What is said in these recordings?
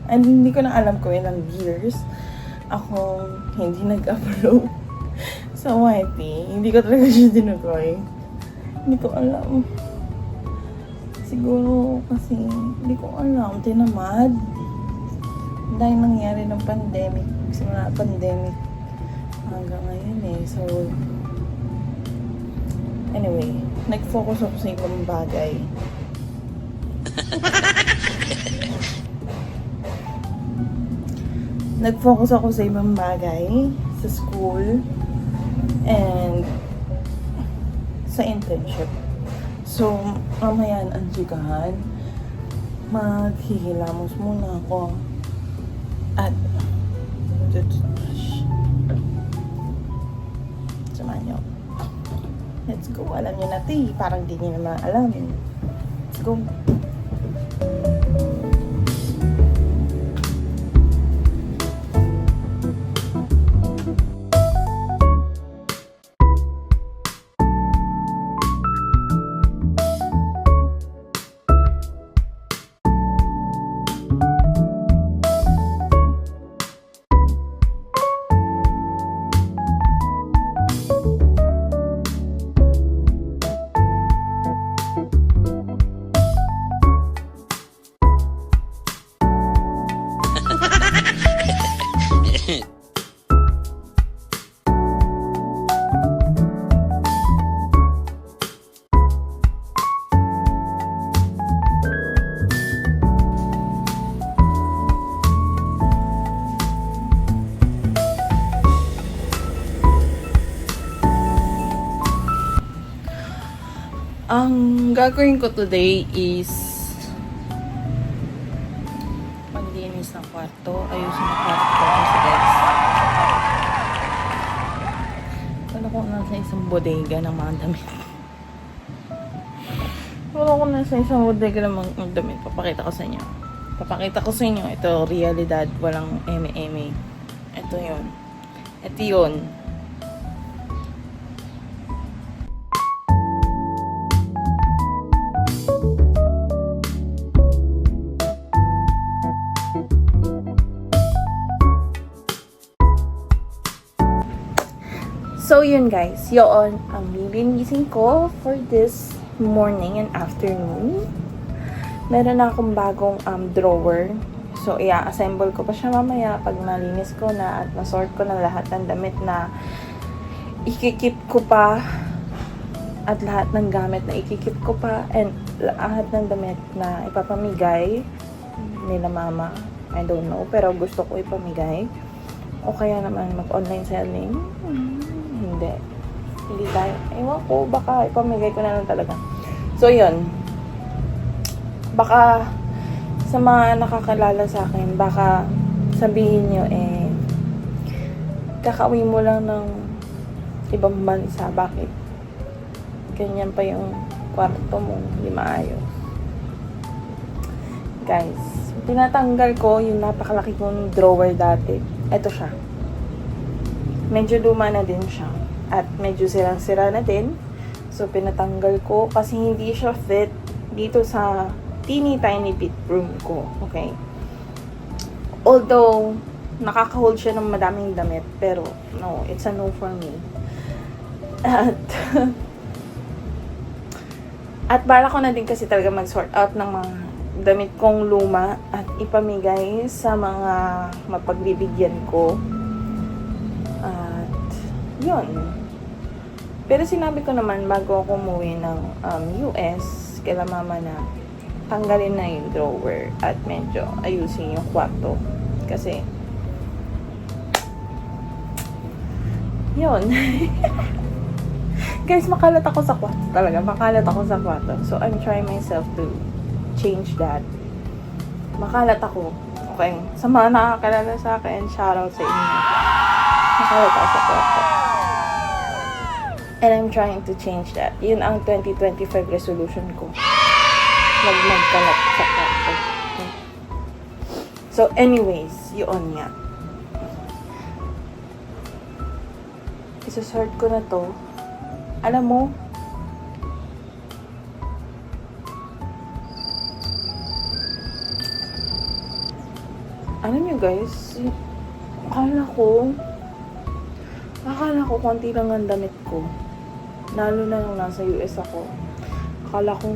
And hindi ko na alam kung ilang years ako hindi nag-upload sa YT. Hindi ko talaga siya dinugoy. Hindi ko alam. Siguro kasi hindi ko alam. Tinamad. Dahil nangyari ng pandemic. Simula pandemic hanggang ngayon eh. So, anyway, nag-focus ako sa ibang bagay. Nag-focus ako sa ibang bagay, sa school, and sa internship. So, mamaya ang chikahan, maghihilamos muna ako. At, samahan niyo. Let's go. Alam niyo na ito eh. Parang di niyo naman alam. Let's go. Ang gagawin ko today is maglinis ng kwarto. Ayusin ang kwarto ko kasi guys. Wala ko nasa isang bodega ng mga damit. Wala ko nasa isang bodega ng mga damit. Papakita ko sa inyo. Papakita ko sa inyo. Ito, realidad. Walang eme-eme. Ito yun. Ito yun. So, yun guys. Yun ang lilinisin ko for this morning and afternoon. Meron na akong bagong drawer. So, i-assemble ko pa siya mamaya pag nalinis ko na at nasort ko na lahat ng damit na ikikip ko pa at lahat ng gamit na ikikip ko pa and lahat ng damit na ipapamigay nila mama. I don't know, pero gusto ko ipamigay. O kaya naman mag-online selling. Hindi tayo. Ewan ko, baka ipamigay ko na lang talaga. So, yun. Baka sa mga nakakalala sa akin, baka sabihin nyo, kakauwi mo lang ng ibang bansa. Bakit? Ganyan pa yung kwarto mo. Hindi maayos. Guys, tinatanggal ko yung napakalaki kong drawer dati. Ito siya. Medyo luma na din siya. At medyo sirang-sira na din. So, pinatanggal ko kasi hindi siya fit dito sa teeny tiny bedroom ko. Okay? Although, nakaka-hold siya ng madaming damit. Pero, no, it's a no for me. At bala ko na din kasi talaga mag-sort out ng mga damit kong luma at ipamigay sa mga mapagbibigyan ko. Yun. Pero sinabi ko naman bago ako umuwi ng US, kila mama na tanggalin na yung drawer at medyo ayusin yung kwarto. Kasi, yun. Guys, makalat ako sa kwarto talaga. Makalat ako sa kwarto. So, I'm trying myself to change that. Makalat ako. Okay. Sa mga nakakalala sa akin, shoutout sa inyo. Makalat ako sa kwarto. And I'm trying to change that. Yun ang 2025 resolution ko. Magkalat sa kwarto. Okay. So, anyways, yun nga. Isasort ko na to. Alam mo, Alam nyo guys, akala ko konti lang ang damit ko. Lalo na nung nasa US ako. Akala ko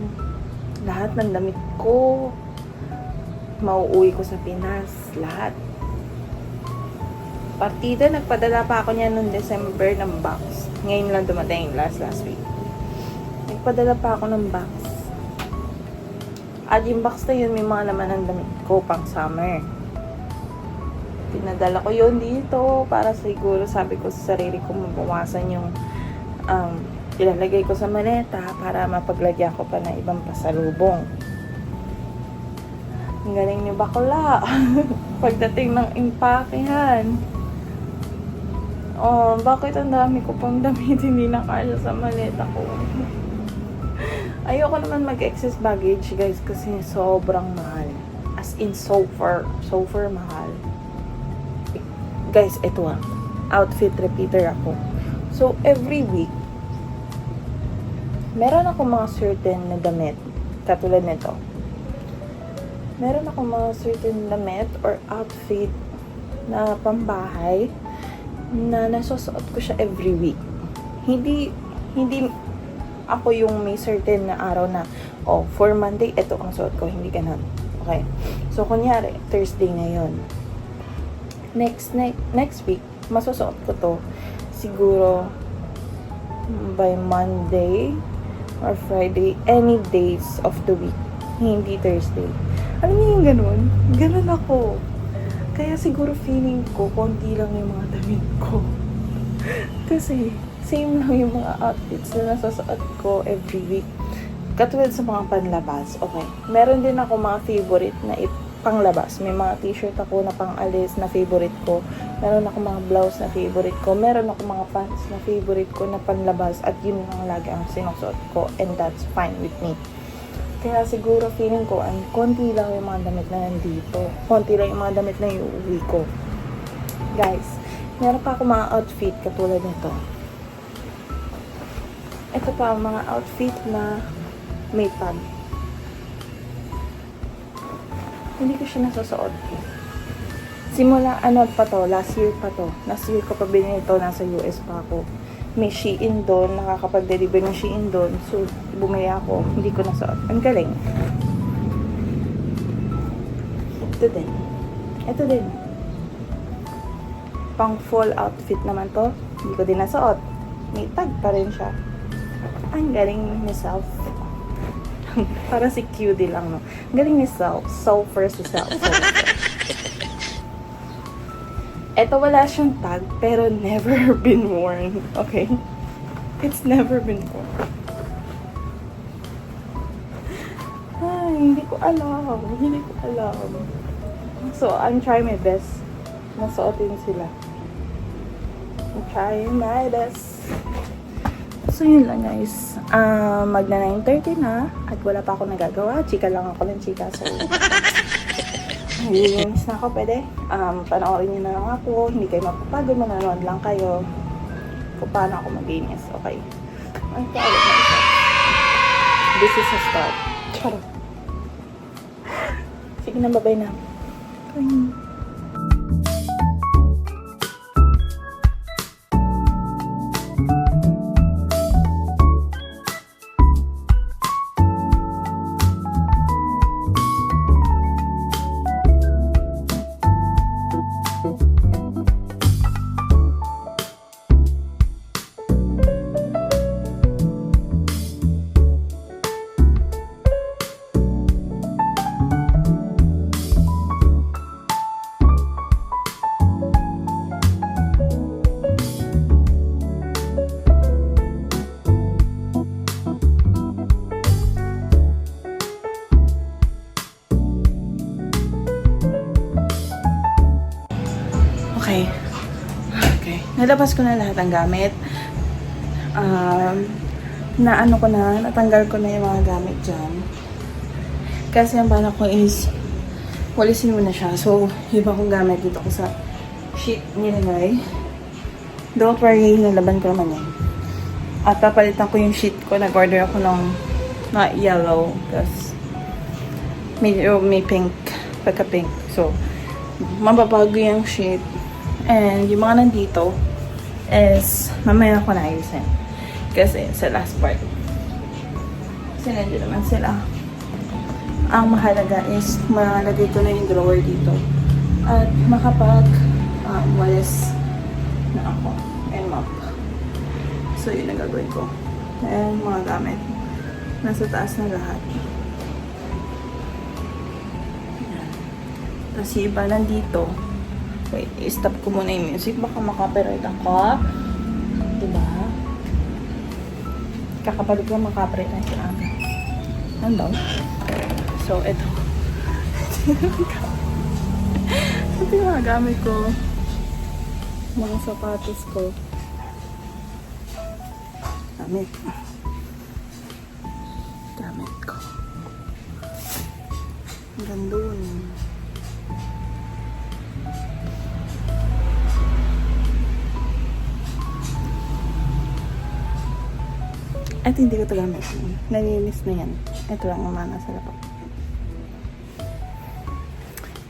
lahat ng damit ko mauuwi ko sa Pinas. Lahat. Partida, nagpadala pa ako niya noong December ng box. Ngayon lang dumating, last week. Nagpadala pa ako ng box. At yung box na yun, may mga laman ng damit ko pang summer. Pinadala ko yun dito para siguro sabi ko sa sarili ko mabawasan yung ilalagay ko sa maleta para mapaglagyan ko pa ng ibang pasalubong. Ang galing ni bakla. Pagdating ng impakehan. Oh, bakit ang dami ko pang damit hindi nakasya sa maleta ko? Ayoko naman mag-excess baggage, guys, kasi sobrang mahal. As in, super mahal. Guys, ito outfit repeater ako. So, every week, meron ako mga certain na damit. Katulad nito. Meron ako mga certain damit or outfit na pambahay na nasusuot ko siya every week. Hindi ako yung may certain na araw na, for Monday, ito ang suot ko. Hindi ganun. Okay? So, kunyari, Thursday ngayon. Next week, masusuot ko to siguro by Monday or Friday, any days of the week. Hindi Thursday. Alam niyo yung ganun? Ganun ako. Kaya siguro feeling ko, konti lang yung mga damit ko. Kasi, same lang yung mga outfits na nasusuot ko every week. Katulad sa mga panlabas, okay. Meron din ako mga favorite na panglabas. May mga t-shirt ako na pang-alis na favorite ko. Meron ako mga blouse na favorite ko. Meron ako mga pants na favorite ko na panlabas. At yun lang lagi ang sinusuot ko. And that's fine with me. Kaya siguro feeling ko, konti lang yung mga damit na nandito. Konti lang yung mga damit na iuwi ko. Guys, meron pa ako mga outfit katulad nito. Ito pa ang mga outfit na may tag. Hindi ko siya nasusuot. Simula, last year pa to. Last year ko pa binili ito, nasa US pa ako. May Shein doon, nakakapag-deliver ng Shein doon. So, bumili ako, hindi ko nasuot. Ang galing. Ito din. Pang fall outfit naman to. Hindi ko din nasuot. May tag pa rin siya. Ang galing ni Self. Para si QD lang, no? Ang galing ni Self. Self si Self. Ito wala siyang tag, pero never been worn. Okay? It's never been worn. Ay, hindi ko alam. So, I'm trying my best na suotin sila. I'm trying my best. So, yun lang guys. Magna 9:30 na at wala pa ako nagagawa. Chika lang ako ng chika. So, nililinis na ako, pwede. Panoorin niyo na lang ako. Hindi kayo mapapagod. Manonood lang kayo kung paano ako maglinis. Okay. Ang tawag na ito. This is a start. Charot. Sige na, babay na. Bye. Okay. Nalabas ko na lahat ng gamit. Natanggal ko na yung mga gamit dyan. Kasi ang bala ko is, walisin mo na siya. So, iba kong gamit dito ko sa sheet nilagay. Don't worry, nalaban ko naman yan. At papalitan ko yung sheet ko. Nag-order ako ng yellow. Tapos, may pink. Pagka-pink. So, mababago yung shape. And yung mga nandito is mamaya ko na ayusin. Kasi sa last part. Kasi nandiyo naman sila. Ang mahalaga is malagay ko na yung drawer dito. At makapag walis na ako. And mop. So yun ang gagawin ko. And mga gamit. Nasa taas na lahat. Tapos yung iba nandito. Wait, i-stop ko muna yung music. Baka makapiright ako. Diba? Kakapalit lang makapiright na yung aga. Ano? So, ito. Ito yung mga gamit ko. Mga sapatos ko. Gamit. Gamit ko. Hanggang doon. At hindi ko ito gamit. Nalinis na yan. Ito lang naman nasa laptop.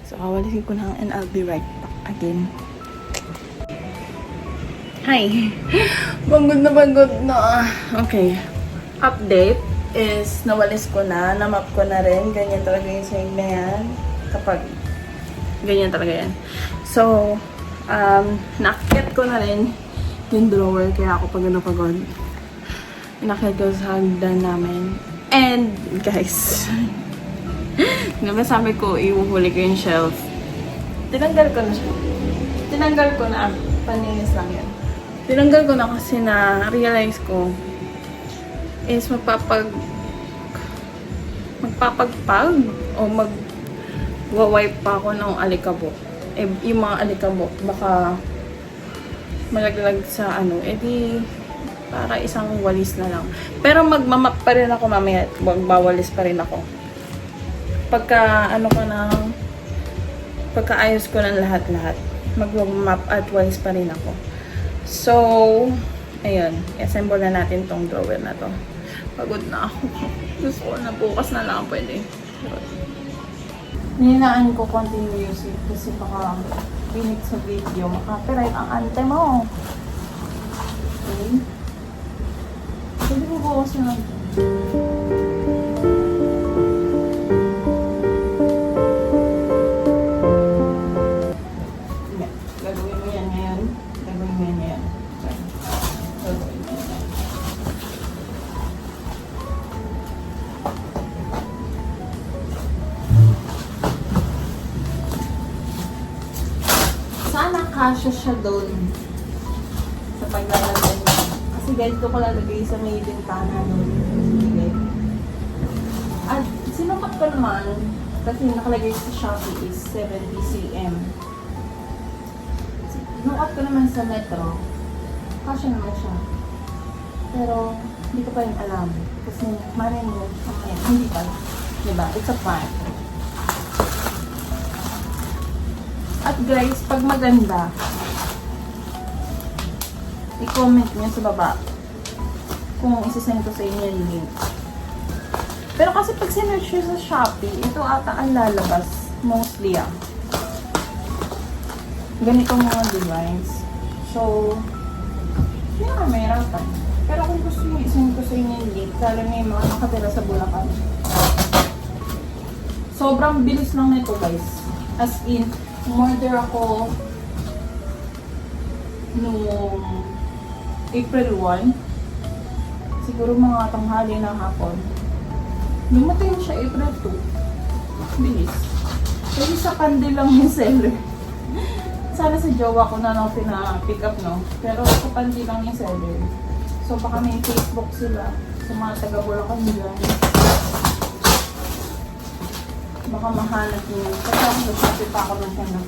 So, kawalisin ko lang and I'll be right back again. Hi! Bangod na. Okay. Update is nawalis ko na. Namap ko na rin. Ganyan talaga yung side na yan. Kapag ganyan talaga yan. So, nakit ko na rin yung drawer. Kaya ako pagod. Nakit ko sa hagdan namin. And, guys, diba sabi ko, iuhuli ko yung shelf. Tinanggal ko na siya. Tinanggal ko na. Paninis lang yan. Tinanggal ko na kasi na-realize ko is magpapagpag o mag-wipe pa ako ng alikabok. Eh, yung mga alikabok, baka malaglag sa ano, edi para isang walis na lang. Pero magmamap pa rin ako mamaya. Magbawalis pa rin ako. Pagka pagkaayos ko ng lahat-lahat, magmamap at walis pa rin ako. So, ayun. I-assemble na natin tong drawer na to. Pagod na ako. Gusto ko na bukas na lang pwede. Nihinaan ko konti music kasi baka binig sa video. Makapiright ang ante mo. Okay. Pwede mo bukas na lang. Gagawin mo yan ngayon. Gagawin mo yan ngayon. Gagawin mo yan. Sana kasya siya doon sa paglalagay niya. Kasi ganito ko lalagay sa may bintana doon. At sinukat ko naman kasi nakalagay sa Shopee is 70 cm. Sinukat ko naman sa Metro. Kasya naman siya. Pero hindi ko pa rin alam. Kasi malay mo, hindi pa. Diba? It's a plan. At guys, pag maganda, i-comment niyo sa baba kung isisend ko sa inyo yung link. Pero kasi pag sinerch nyo sa Shopee, ito ata ang lalabas. Mostly ganitong mga designs. So, hindi na mahirapan. Pero kung gusto nyo isend ko sa inyo yung link, lalo na yung mga nakatira sa Bulacan. Sobrang bilis lang nito guys. As in, umorder ako noong April 1. Siguro mga tanghali na hapon. Lumating siya April 2. Bilis. Kasi sa Candil lang yung seller. Sana sa jowa ko na lang pina-pick up, no? Pero sa Candil lang yung seller. So baka may Facebook sila sa mga taga-Bulacan dyan. Baka mahanap niyo. Kasi ako nagsabi pa ako ng hanap.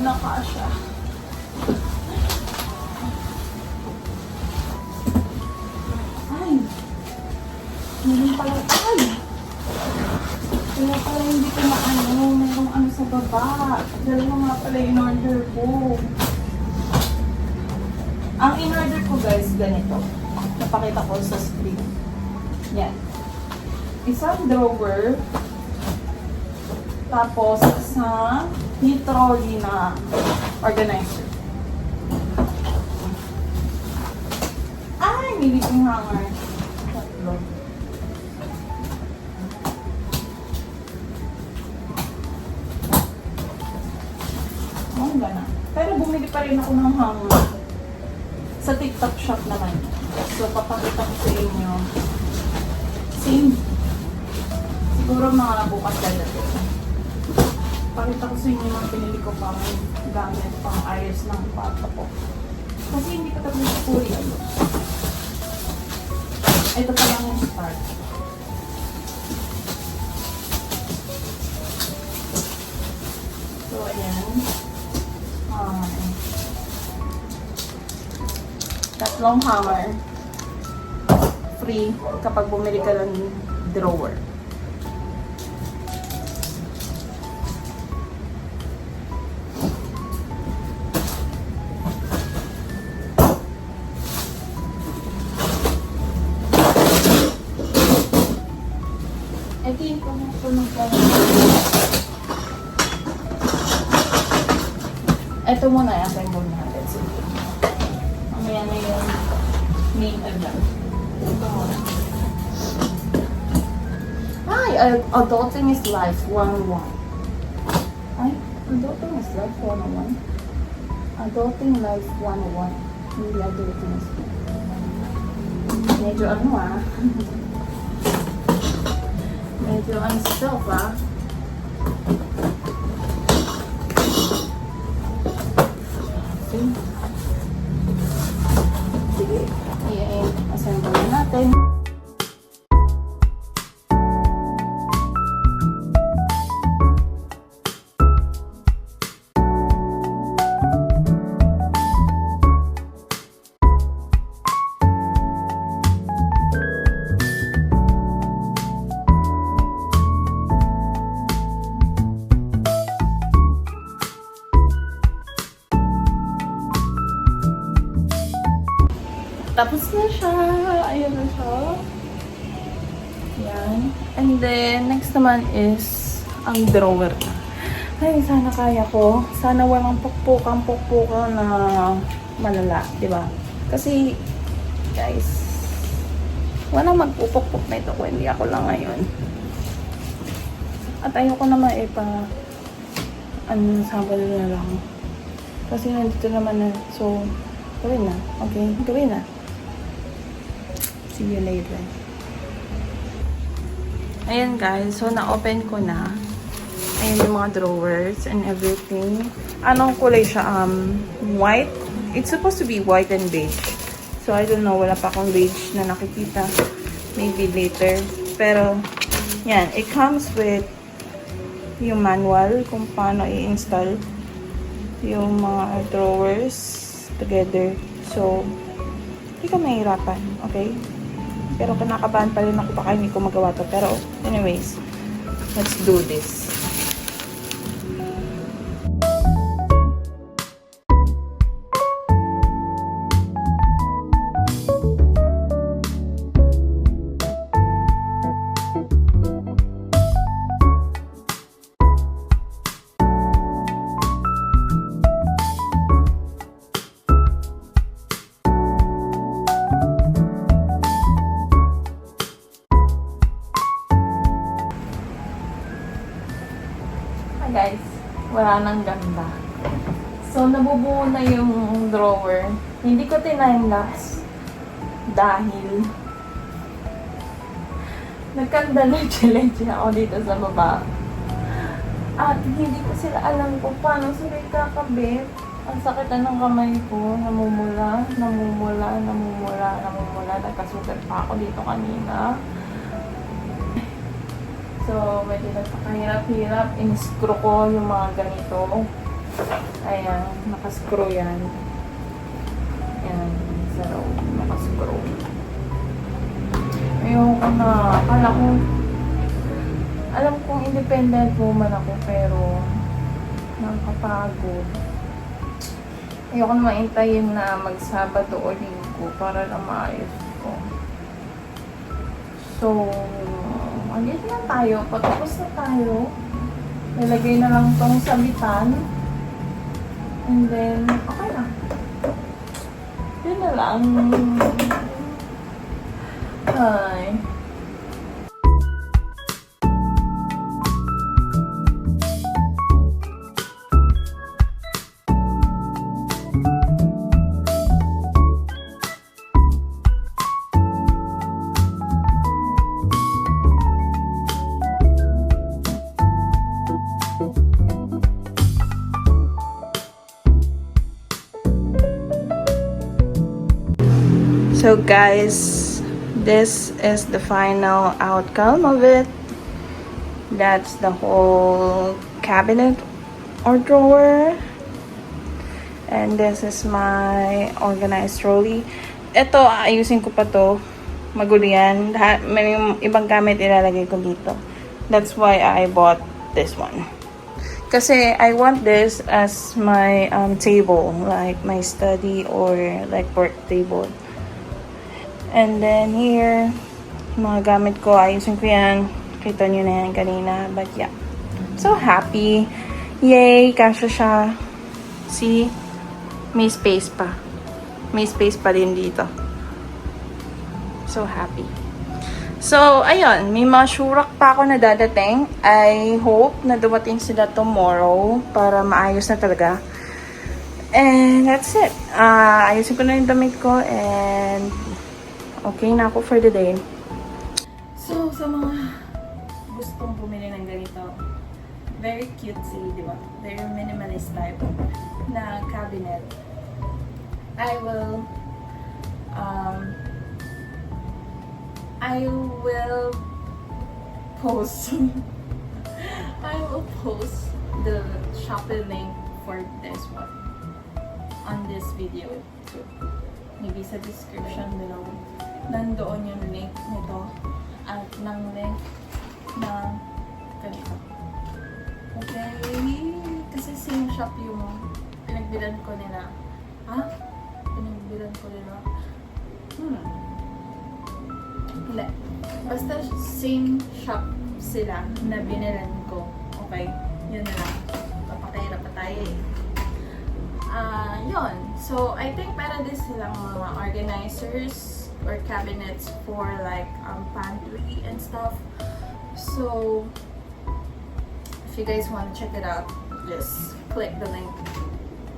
Nakasya. Ay! Hindi pala ay! Kaya pala hindi ko maano. Mayroong ano sa baba. Dalawa nga pala in-order ko. Ang in-order ko guys, ganito. Napakita ko sa screen. Yan. Isang drawer. Tapos, isang neat trolley na organizer. Ay, may little hanger. Tatlo. Oh, gana. Pero bumili pa rin ako ng hanger. Sa TikTok shop naman. So, papakita ko sa inyo. Same. Siguro mga bukas dadating. Pakita ko sa inyo mga pinili ko pang gamit, pang ayos ng kwarto ko. Kasi hindi ko tapos sa puri. Ito pa lang yung start. So, ayan. Tatlong hammer. Free kapag bumili ka ng drawer. Ito yung pumunong ko. Ito muna yung assemble natin. Sige. Mamaya na yung main agad. Ito muna. Ay, adulting is life 101. Ay, adulting is life 101. Adulting life 101. Hindi adulting is life. Medyo ano medyo unself Sige, i-assemble natin. Tapos na siya. Ayan na siya. Yan. And then, next naman is ang drawer na. Ay, sana kaya ko. Sana walang pukpukan na malala. Diba? Kasi, guys, walang magpupukpuk na ito kung hindi ako lang ngayon. At ayoko naman Sabado na lang. Kasi nandito naman na. So, gawin na. Okay? Gawin na. See you later. Ayan guys, so na-open ko na. Ayan yung mga drawers and everything. Anong kulay siya? White. It's supposed to be white and beige. So I don't know, wala pa akong beige na nakikita. Maybe later. Pero, yan. It comes with yung manual kung paano i-install yung mga drawers together. So, hindi ka mahirapan. Okay? Pero kinakabahan pa rin ako baka hindi ko magawa to. Pero anyways, let's do this. Guys, wala nang ganda. So, nabubuo na yung drawer. Hindi ko time-lapse dahil nagkandala-challenge ako dito sa baba. At hindi ko sila alam kung paano sila kakabit. Ang sakit na ng kamay ko. Namumula. Nagkasugat pa ako dito kanina. So, medyo nagpakahirap-hirap. In-screw ko yung mga ganito. Ayan, nakascrew yan. Ayan, sa loob, nakascrew. Ayoko na. Alam kong independent woman ako, pero nakakapagod. Ayoko na maintayin na mag-Sabado o Linggo para na maayos ko. So, andito na tayo. Patapos na tayo. Nilagay na lang tong sabitan. And then, okay na. Yun na lang. Hi. So guys, this is the final outcome of it. That's the whole cabinet or drawer. And this is my organized trolley. Ito, ayusin ko pa to. Magulo yan. May ibang gamit ilalagay ko dito. That's why I bought this one. Kasi I want this as my table. Like my study or like work table. And then here, mga gamit ko, ayusin ko yan. Kita nyo na yan kanina. But yeah, so happy. Yay, kasya siya. See, may space pa. May space pa din dito. So happy. So, ayun, may mga shurak pa ako na dadating. I hope na dumating sila tomorrow para maayos na talaga. And that's it. Ayusin ko na yung damit ko and okay na ako for the day. So, sa mga gustong bumili ng ganito, very cutesy, di ba? Very minimalist type na cabinet. I will post I will post the Shopee link for this one on this video too. Maybe sa description below. Nandoon yung link nito at ng link na ganito. Okay? Kasi same shop yung pinagbilan ko nila. Ha? Pinagbilan ko nila? Hindi. Basta same shop sila na binilan ko. Okay? Yun na lang. Papakira pa tayo eh. Yun. So, I think para this silang mga organizers or cabinets for like pantry and stuff. So, if you guys want to check it out, just click the link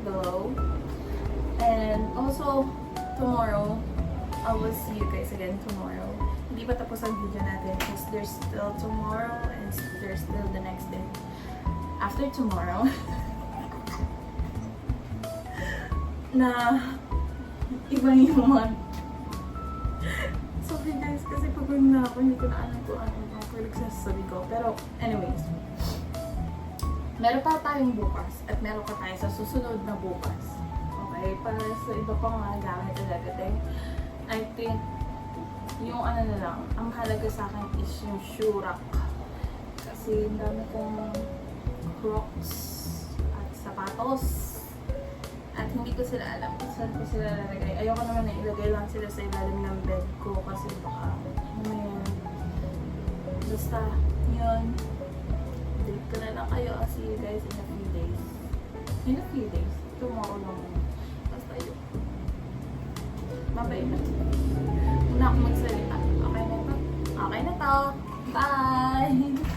below. And also, tomorrow, I will see you guys again tomorrow. Hindi pa tapos ang video natin because there's still tomorrow and there's still the next day. After tomorrow, na iba yung mga sorry guys kasi pagod na ako, hindi ko na alam kung ano yung pinagsasabi ko, pero anyways, meron pa tayong bukas at meron pa tayo sa susunod na bukas, okay, para sa iba pang mga gamit na dadating. I think yung ano na lang, ang mahalaga sa akin is yung shoe rack kasi ang dami kong Crocs at sapatos. At hindi ko sila alam kung saan ko sila lalagay. Ayoko naman na ilagay lang sila sa ilalim ng bed ko kasi baka basta yun. Date ko na lang kayo. I'll see you guys in a few days. In a few days. Tomorrow lang. Basta yun. Bye-bye na. Una ako magsalita. Okay na to? Okay na to. Bye!